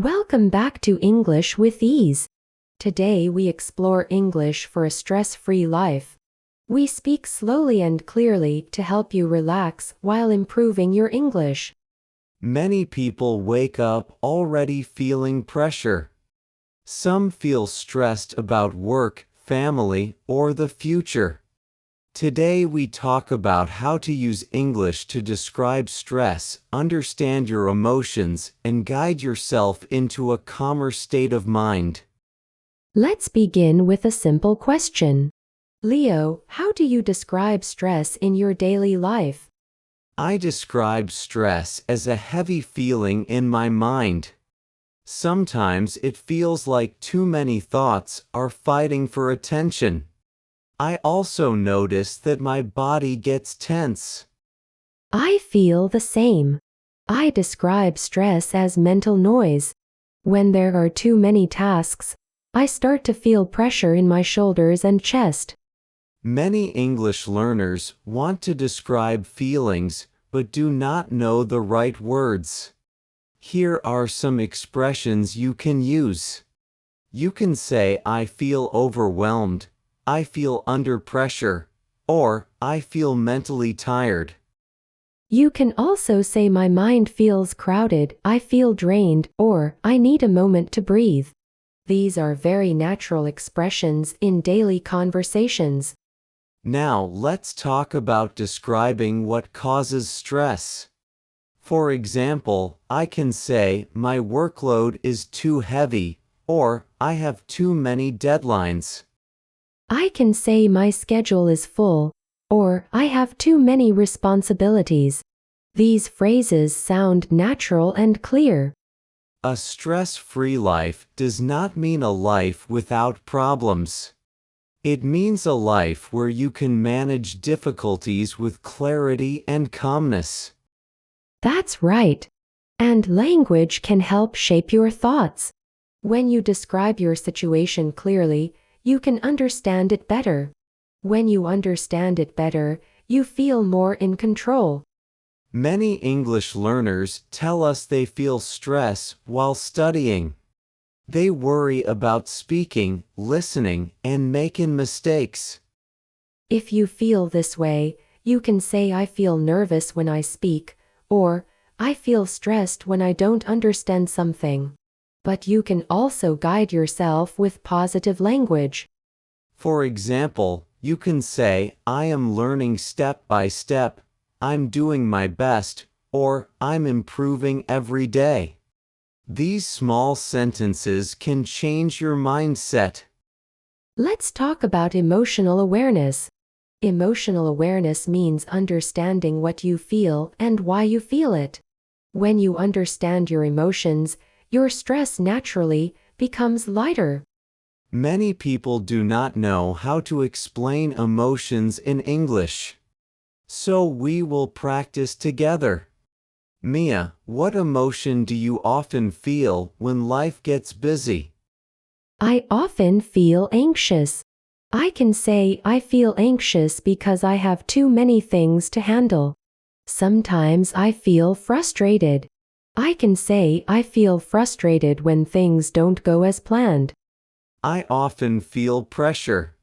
Welcome back to English with Ease. Today we explore English for a stress-free life. We speak slowly and clearly to help you relax while improving your English. Many people wake up already feeling pressure. Some feel stressed about work, family, or the future. Today we talk about how to use English to describe stress, understand your emotions, and guide yourself into a calmer state of mind. Let's begin with a simple question. Leo, how do you describe stress in your daily life? I describe stress as a heavy feeling in my mind. Sometimes it feels like too many thoughts are fighting for attention. I also notice that my body gets tense. I feel the same. I describe stress as mental noise. When there are too many tasks, I start to feel pressure in my shoulders and chest. Many English learners want to describe feelings but do not know the right words. Here are some expressions you can use. You can say, I feel overwhelmed, I feel under pressure, or I feel mentally tired. You can also say my mind feels crowded, I feel drained, or I need a moment to breathe. These are very natural expressions in daily conversations. Now let's talk about describing what causes stress. For example, I can say, my workload is too heavy, or I have too many deadlines. I can say my schedule is full, or I have too many responsibilities. These phrases sound natural and clear. A stress-free life does not mean a life without problems. It means a life where you can manage difficulties with clarity and calmness. That's right. And language can help shape your thoughts. When you describe your situation clearly, you can understand it better. When you understand it better, you feel more in control. Many English learners tell us they feel stress while studying. They worry about speaking, listening, and making mistakes. If you feel this way, you can say I feel nervous when I speak, or I feel stressed when I don't understand something. But you can also guide yourself with positive language. For example, you can say, I am learning step by step, I'm doing my best, or I'm improving every day. These small sentences can change your mindset. Let's talk about emotional awareness. Emotional awareness means understanding what you feel and why you feel it. When you understand your emotions, your stress naturally becomes lighter. Many people do not know how to explain emotions in English. So we will practice together. Mia, what emotion do you often feel when life gets busy? I often feel anxious. I can say I feel anxious because I have too many things to handle. Sometimes I feel frustrated. I can say I feel frustrated when things don't go as planned. I often feel pressure.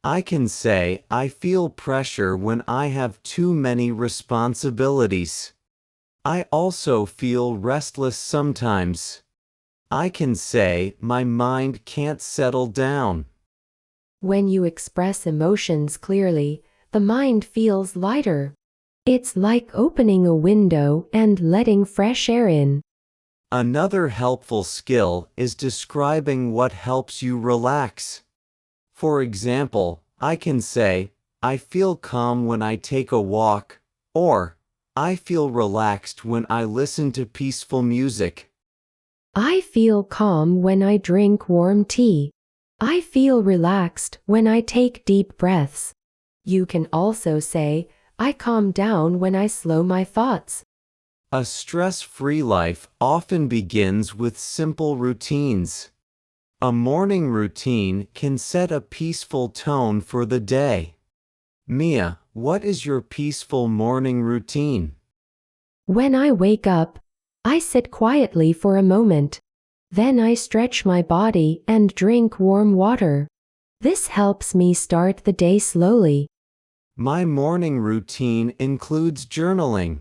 I can say I feel pressure when I have too many responsibilities. I also feel restless sometimes. I can say my mind can't settle down. When you express emotions clearly, the mind feels lighter. It's like opening a window and letting fresh air in. Another helpful skill is describing what helps you relax. For example, I can say, I feel calm when I take a walk, or I feel relaxed when I listen to peaceful music. I feel calm when I drink warm tea. I feel relaxed when I take deep breaths. You can also say, I calm down when I slow my thoughts. A stress-free life often begins with simple routines. A morning routine can set a peaceful tone for the day. Mia, what is your peaceful morning routine? When I wake up, I sit quietly for a moment. Then I stretch my body and drink warm water. This helps me start the day slowly. My morning routine includes journaling.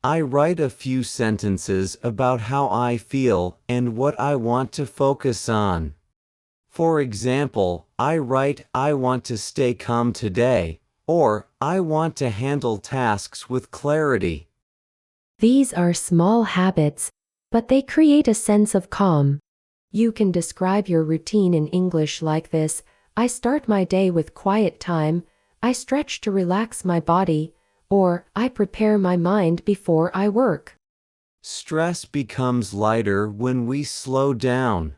I write a few sentences about how I feel and what I want to focus on. For example, I write, "I want to stay calm today," or "I want to handle tasks with clarity." These are small habits, but they create a sense of calm. You can describe your routine in English like this: I start my day with quiet time, I stretch to relax my body, or I prepare my mind before I work. Stress becomes lighter when we slow down.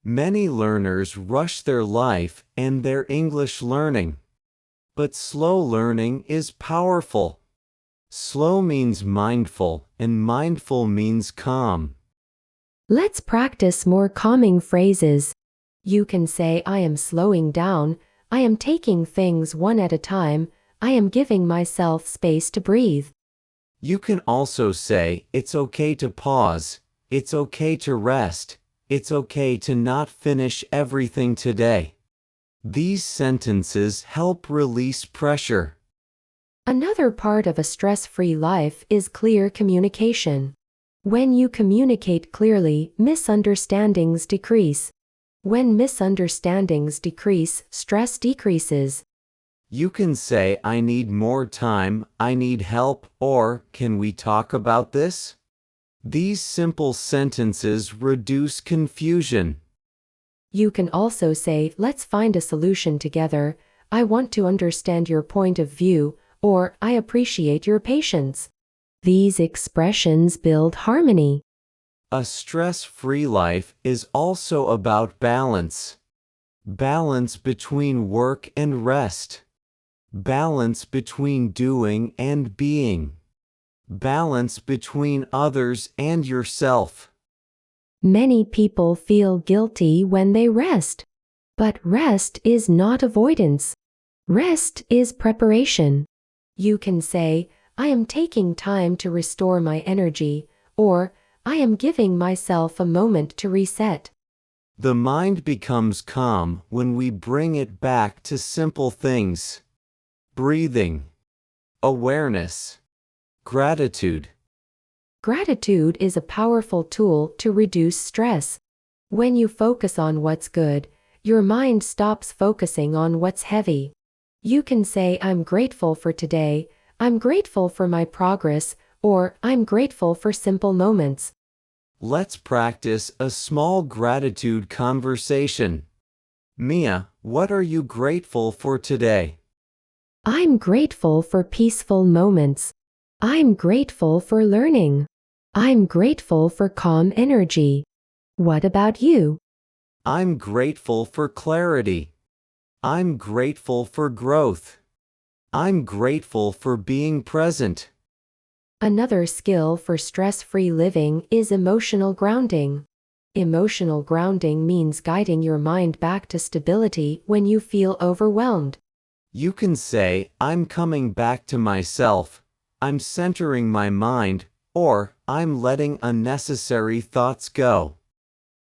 Many learners rush their life and their English learning. But slow learning is powerful. Slow means mindful, and mindful means calm. Let's practice more calming phrases. You can say, I am slowing down, I am taking things one at a time, I am giving myself space to breathe. You can also say, it's okay to pause, it's okay to rest, it's okay to not finish everything today. These sentences help release pressure. Another part of a stress-free life is clear communication. When you communicate clearly, misunderstandings decrease. When misunderstandings decrease, stress decreases. You can say, I need more time, I need help, or can we talk about this? These simple sentences reduce confusion. You can also say, let's find a solution together, I want to understand your point of view, or I appreciate your patience. These expressions build harmony. A stress-free life is also about balance. Balance between work and rest. Balance between doing and being. Balance between others and yourself. Many people feel guilty when they rest. But rest is not avoidance. Rest is preparation. You can say, I am taking time to restore my energy, or I am giving myself a moment to reset. The mind becomes calm when we bring it back to simple things. Breathing. Awareness. Gratitude. Gratitude is a powerful tool to reduce stress. When you focus on what's good, your mind stops focusing on what's heavy. You can say, I'm grateful for today, I'm grateful for my progress, or I'm grateful for simple moments. Let's practice a small gratitude conversation. Mia, what are you grateful for today? I'm grateful for peaceful moments. I'm grateful for learning. I'm grateful for calm energy. What about you? I'm grateful for clarity. I'm grateful for growth. I'm grateful for being present. Another skill for stress-free living is emotional grounding. Emotional grounding means guiding your mind back to stability when you feel overwhelmed. You can say, I'm coming back to myself, I'm centering my mind, or I'm letting unnecessary thoughts go.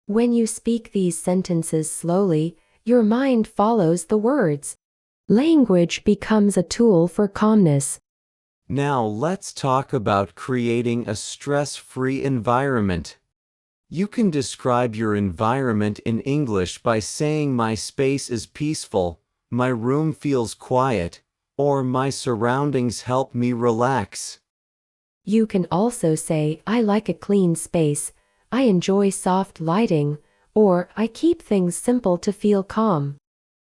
When you speak these sentences slowly, your mind follows the words. Language becomes a tool for calmness. Now let's talk about creating a stress-free environment. You can describe your environment in English by saying my space is peaceful, my room feels quiet, or my surroundings help me relax. You can also say, I like a clean space, I enjoy soft lighting, or I keep things simple to feel calm.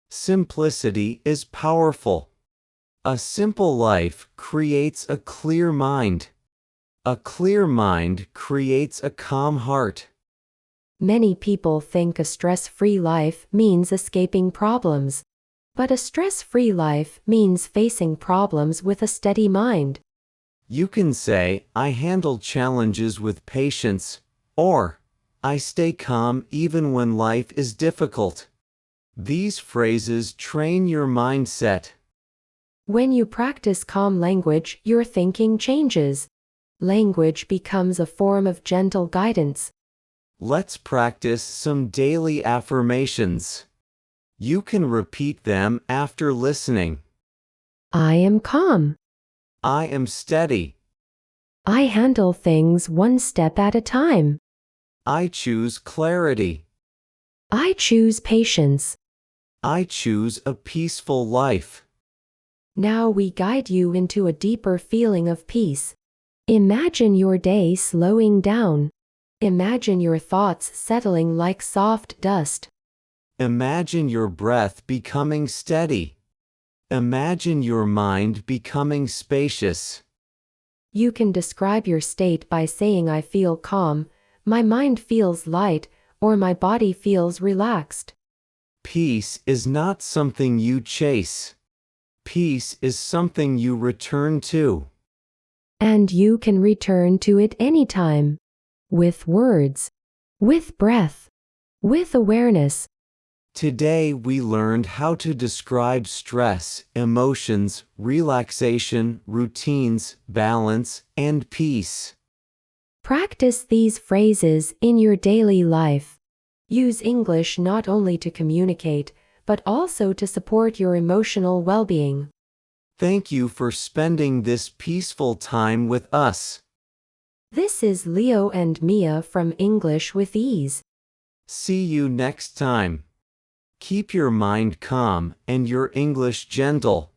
Simplicity is powerful. A simple life creates a clear mind. A clear mind creates a calm heart. Many people think a stress-free life means escaping problems. But a stress-free life means facing problems with a steady mind. You can say, I handle challenges with patience, or I stay calm even when life is difficult. These phrases train your mindset. When you practice calm language, your thinking changes. Language becomes a form of gentle guidance. Let's practice some daily affirmations. You can repeat them after listening. I am calm. I am steady. I handle things one step at a time. I choose clarity. I choose patience. I choose a peaceful life. Now we guide you into a deeper feeling of peace. Imagine your day slowing down. Imagine your thoughts settling like soft dust. Imagine your breath becoming steady. Imagine your mind becoming spacious. You can describe your state by saying I feel calm, my mind feels light, or my body feels relaxed. Peace is not something you chase. Peace is something you return to. And you can return to it anytime. With words, with breath, with awareness. Today we learned how to describe stress, emotions, relaxation, routines, balance, and peace. Practice these phrases in your daily life. Use English not only to communicate, but also to support your emotional well-being. Thank you for spending this peaceful time with us. This is Leo and Mia from English with Ease. See you next time. Keep your mind calm and your English gentle.